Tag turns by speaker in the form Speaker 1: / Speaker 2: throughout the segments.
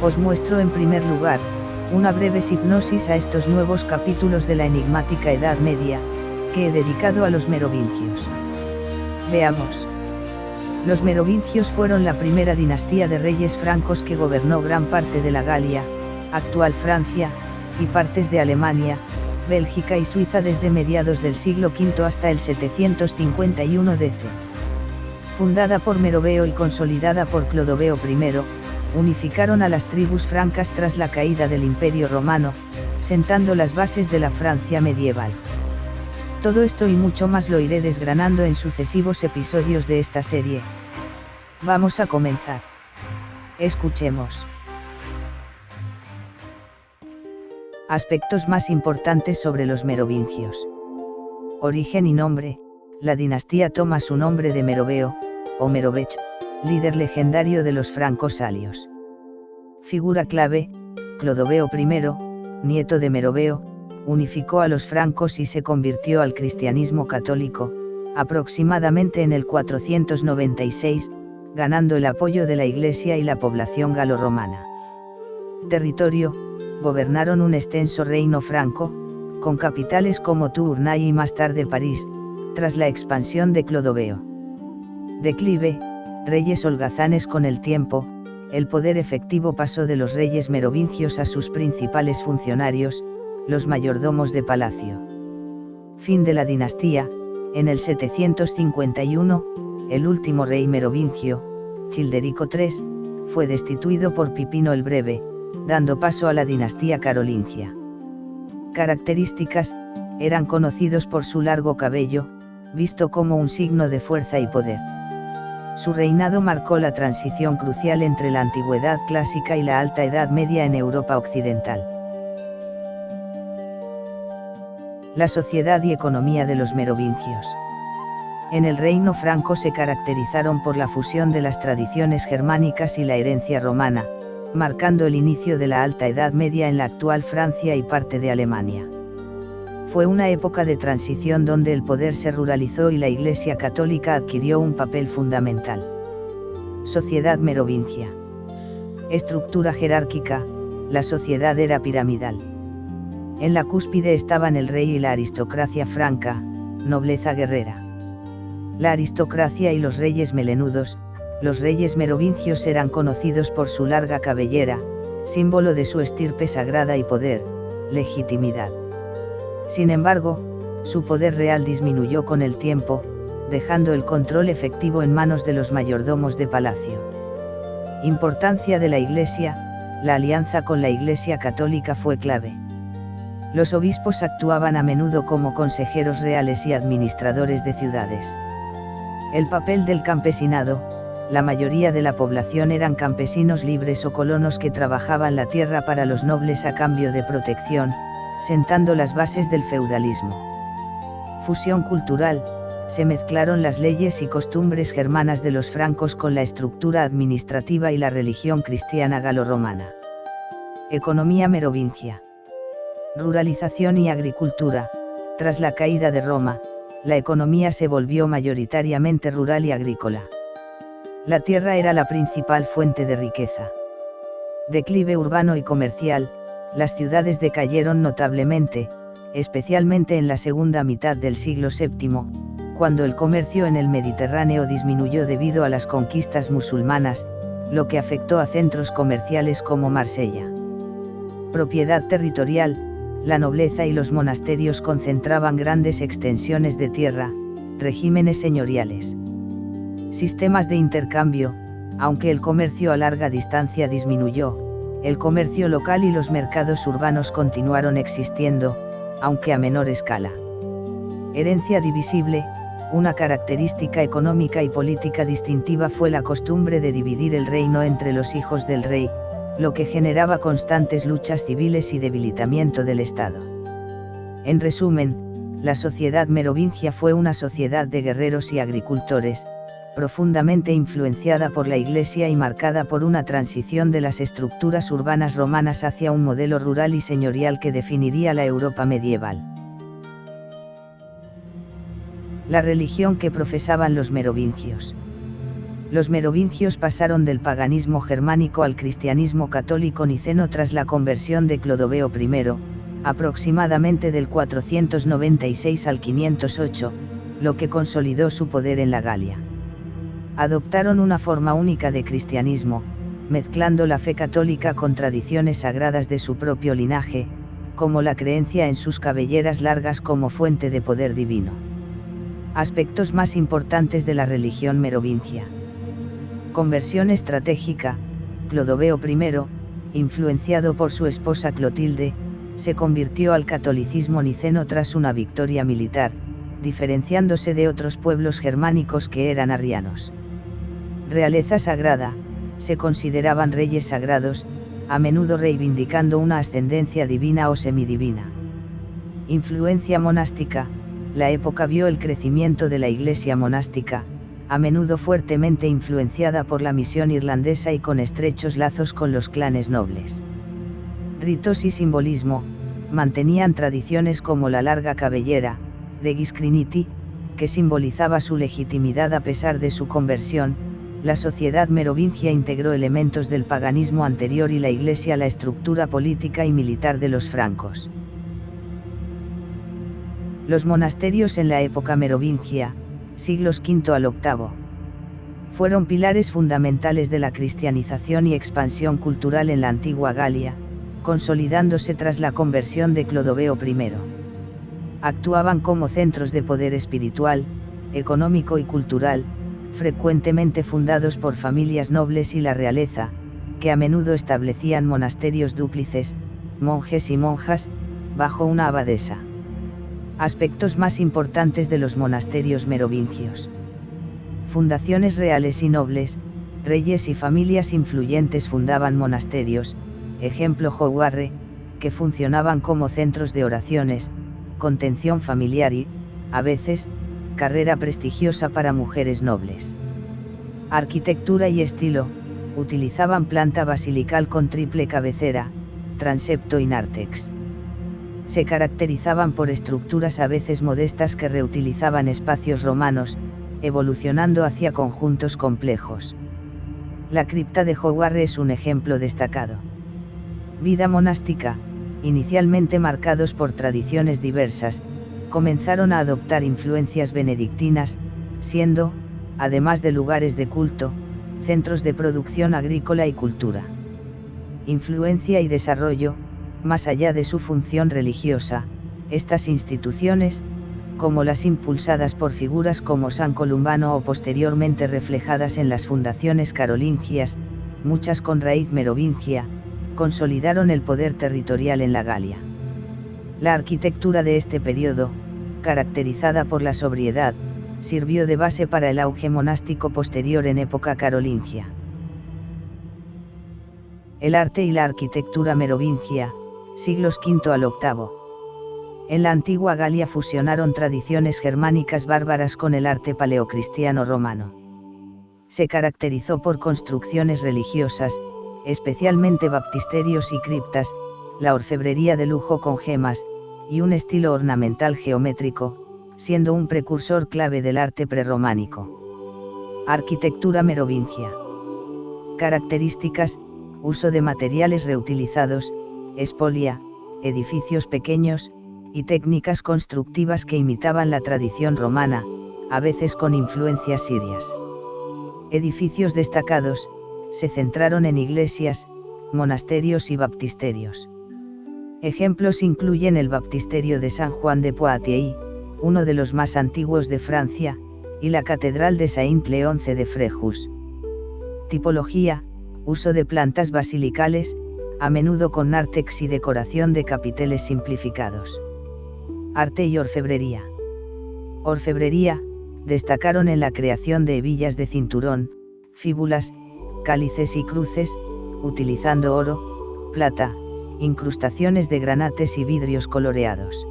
Speaker 1: Os muestro en primer lugar, una breve hipnosis a estos nuevos capítulos de la enigmática Edad Media, que he dedicado a los merovingios. Veamos. Los merovingios fueron la primera dinastía de reyes francos que gobernó gran parte de la Galia, actual Francia, y partes de Alemania, Bélgica y Suiza desde mediados del siglo V hasta el 751 DC. Fundada por Meroveo y consolidada por Clodoveo I, unificaron a las tribus francas tras la caída del Imperio Romano, sentando las bases de la Francia medieval. Todo esto y mucho más lo iré desgranando en sucesivos episodios de esta serie. Vamos a comenzar. Escuchemos. Aspectos más importantes sobre los merovingios. Origen y nombre. La dinastía toma su nombre de Meroveo, o Merovech, líder legendario de los francos salios. Figura clave, Clodoveo I, nieto de Meroveo, unificó a los francos y se convirtió al cristianismo católico, aproximadamente en el 496, ganando el apoyo de la Iglesia y la población galorromana. Territorio, gobernaron un extenso reino franco, con capitales como Tournai y más tarde París, tras la expansión de Clodoveo. Declive, reyes holgazanes. Con el tiempo, el poder efectivo pasó de los reyes merovingios a sus principales funcionarios, los mayordomos de palacio. Fin de la dinastía. En el 751, el último rey merovingio, Childerico III, fue destituido por Pipino el Breve, dando paso a la dinastía carolingia. Características: eran conocidos por su largo cabello, visto como un signo de fuerza y poder. Su reinado marcó la transición crucial entre la Antigüedad clásica y la Alta Edad Media en Europa occidental. La sociedad y economía de los merovingios. En el reino franco se caracterizaron por la fusión de las tradiciones germánicas y la herencia romana, marcando el inicio de la Alta Edad Media en la actual Francia y parte de Alemania. Fue una época de transición donde el poder se ruralizó y la Iglesia católica adquirió un papel fundamental. Sociedad merovingia. Estructura jerárquica: la sociedad era piramidal. En la cúspide estaban el rey y la aristocracia franca, nobleza guerrera. La aristocracia y los reyes melenudos. Los reyes merovingios eran conocidos por su larga cabellera, símbolo de su estirpe sagrada y poder, legitimidad. Sin embargo, su poder real disminuyó con el tiempo, dejando el control efectivo en manos de los mayordomos de palacio. Importancia de la Iglesia: la alianza con la Iglesia católica fue clave. Los obispos actuaban a menudo como consejeros reales y administradores de ciudades. El papel del campesinado: la mayoría de la población eran campesinos libres o colonos que trabajaban la tierra para los nobles a cambio de protección, sentando las bases del feudalismo. Fusión cultural: se mezclaron las leyes y costumbres germanas de los francos con la estructura administrativa y la religión cristiana galorromana. Economía merovingia. Ruralización y agricultura: tras la caída de Roma, la economía se volvió mayoritariamente rural y agrícola. La tierra era la principal fuente de riqueza. Declive urbano y comercial: las ciudades decayeron notablemente, especialmente en la segunda mitad del siglo VII, cuando el comercio en el Mediterráneo disminuyó debido a las conquistas musulmanas, lo que afectó a centros comerciales como Marsella. Propiedad territorial: la nobleza y los monasterios concentraban grandes extensiones de tierra, regímenes señoriales. Sistemas de intercambio: aunque el comercio a larga distancia disminuyó, el comercio local y los mercados urbanos continuaron existiendo, aunque a menor escala. Herencia divisible: una característica económica y política distintiva fue la costumbre de dividir el reino entre los hijos del rey, lo que generaba constantes luchas civiles y debilitamiento del Estado. En resumen, la sociedad merovingia fue una sociedad de guerreros y agricultores, profundamente influenciada por la Iglesia y marcada por una transición de las estructuras urbanas romanas hacia un modelo rural y señorial que definiría la Europa medieval. La religión que profesaban los merovingios. Los merovingios pasaron del paganismo germánico al cristianismo católico niceno tras la conversión de Clodoveo I, aproximadamente del 496 al 508, lo que consolidó su poder en la Galia. Adoptaron una forma única de cristianismo, mezclando la fe católica con tradiciones sagradas de su propio linaje, como la creencia en sus cabelleras largas como fuente de poder divino. Aspectos más importantes de la religión merovingia. Conversión estratégica. Clodoveo I, influenciado por su esposa Clotilde, se convirtió al catolicismo niceno tras una victoria militar, diferenciándose de otros pueblos germánicos que eran arrianos. Realeza sagrada. Se consideraban reyes sagrados, a menudo reivindicando una ascendencia divina o semidivina. Influencia monástica. La época vio el crecimiento de la iglesia monástica, a menudo fuertemente influenciada por la misión irlandesa y con estrechos lazos con los clanes nobles. Ritos y simbolismo. Mantenían tradiciones como la larga cabellera, regis criniti, que simbolizaba su legitimidad a pesar de su conversión. La sociedad merovingia integró elementos del paganismo anterior y la Iglesia a la estructura política y militar de los francos. Los monasterios en la época merovingia, siglos V al VIII. Fueron pilares fundamentales de la cristianización y expansión cultural en la antigua Galia, consolidándose tras la conversión de Clodoveo I. Actuaban como centros de poder espiritual, económico y cultural, frecuentemente fundados por familias nobles y la realeza, que a menudo establecían monasterios dúplices, monjes y monjas, bajo una abadesa. Aspectos más importantes de los monasterios merovingios. Fundaciones reales y nobles. Reyes y familias influyentes fundaban monasterios, ejemplo Jouarre, que funcionaban como centros de oraciones, contención familiar y, a veces, carrera prestigiosa para mujeres nobles. Arquitectura y estilo. Utilizaban planta basilical con triple cabecera, transepto y nártex. Se caracterizaban por estructuras a veces modestas que reutilizaban espacios romanos, evolucionando hacia conjuntos complejos. La cripta de Jouarre es un ejemplo destacado. Vida monástica. Inicialmente marcados por tradiciones diversas, comenzaron a adoptar influencias benedictinas, siendo, además de lugares de culto, centros de producción agrícola y cultura. Influencia y desarrollo. Más allá de su función religiosa, estas instituciones, como las impulsadas por figuras como San Columbano o posteriormente reflejadas en las fundaciones carolingias, muchas con raíz merovingia, consolidaron el poder territorial en la Galia. La arquitectura de este periodo, caracterizada por la sobriedad, sirvió de base para el auge monástico posterior en época carolingia. El arte y la arquitectura merovingia, siglos V al VIII. En la antigua Galia fusionaron tradiciones germánicas bárbaras con el arte paleocristiano romano. Se caracterizó por construcciones religiosas, especialmente baptisterios y criptas, la orfebrería de lujo con gemas, y un estilo ornamental geométrico, siendo un precursor clave del arte prerrománico. Arquitectura merovingia. Características: uso de materiales reutilizados, espolia, edificios pequeños, y técnicas constructivas que imitaban la tradición romana, a veces con influencias sirias. Edificios destacados, se centraron en iglesias, monasterios y baptisterios. Ejemplos incluyen el baptisterio de San Juan de Poitiers, uno de los más antiguos de Francia, y la catedral de Saint-Léonce de Fréjus. Tipología: uso de plantas basilicales, a menudo con nártex y decoración de capiteles simplificados. Arte y orfebrería. Orfebrería, destacaron en la creación de hebillas de cinturón, fíbulas, cálices y cruces, utilizando oro, plata, incrustaciones de granates y vidrios coloreados.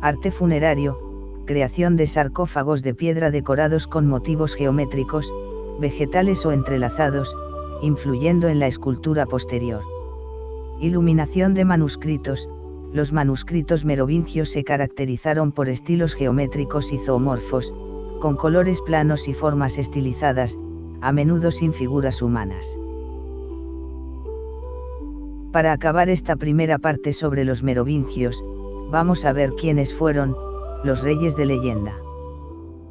Speaker 1: Arte funerario, creación de sarcófagos de piedra decorados con motivos geométricos, vegetales o entrelazados, influyendo en la escultura posterior. Iluminación de manuscritos. Los manuscritos merovingios se caracterizaron por estilos geométricos y zoomorfos, con colores planos y formas estilizadas, a menudo sin figuras humanas. Para acabar esta primera parte sobre los merovingios, vamos a ver quiénes fueron los reyes de leyenda.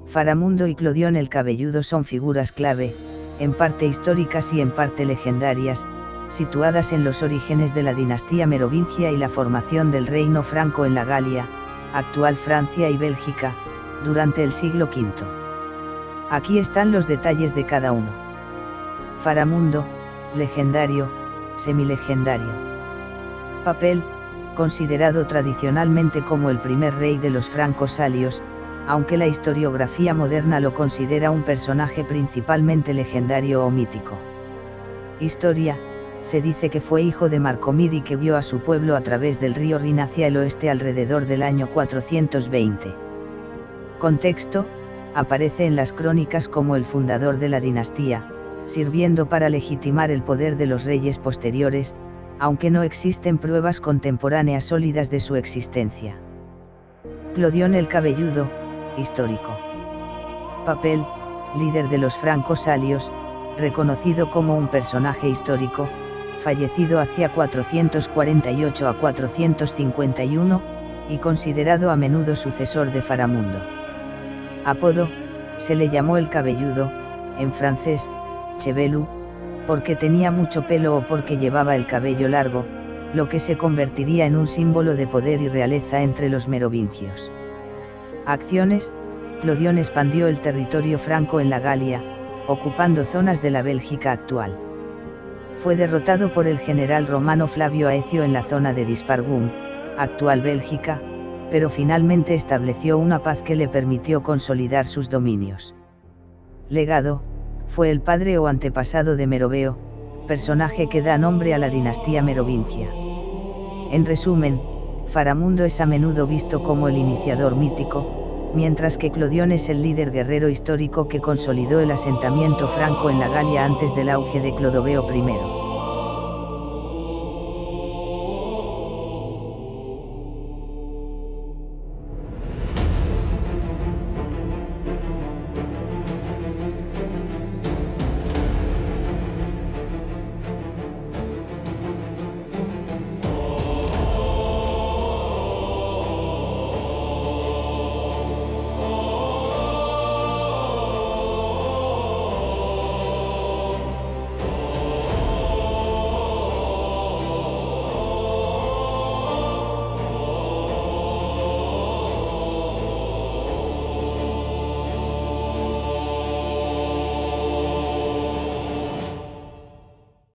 Speaker 1: Faramundo y Clodión el Cabelludo son figuras clave, en parte históricas y en parte legendarias, situadas en los orígenes de la dinastía merovingia y la formación del reino franco en la Galia, actual Francia y Bélgica, durante el siglo V. Aquí están los detalles de cada uno. Faramundo, legendario, semilegendario. Papel, considerado tradicionalmente como el primer rey de los francos salios, aunque la historiografía moderna lo considera un personaje principalmente legendario o mítico. Historia, se dice que fue hijo de Marcomir y que guió a su pueblo a través del río Rin hacia el oeste alrededor del año 420. Contexto, aparece en las crónicas como el fundador de la dinastía, sirviendo para legitimar el poder de los reyes posteriores, aunque no existen pruebas contemporáneas sólidas de su existencia. Clodión el Cabelludo, histórico. Papel, líder de los francos salios, reconocido como un personaje histórico, fallecido hacia 448 a 451, y considerado a menudo sucesor de Faramundo. Apodo, se le llamó el Cabelludo, en francés, chevelu, porque tenía mucho pelo o porque llevaba el cabello largo, lo que se convertiría en un símbolo de poder y realeza entre los merovingios. Acciones, Clodión expandió el territorio franco en la Galia, ocupando zonas de la Bélgica actual. Fue derrotado por el general romano Flavio Aecio en la zona de Dispargum, actual Bélgica, pero finalmente estableció una paz que le permitió consolidar sus dominios. Legado, fue el padre o antepasado de Meroveo, personaje que da nombre a la dinastía merovingia. En resumen, Faramundo es a menudo visto como el iniciador mítico, mientras que Clodión es el líder guerrero histórico que consolidó el asentamiento franco en la Galia antes del auge de Clodoveo I.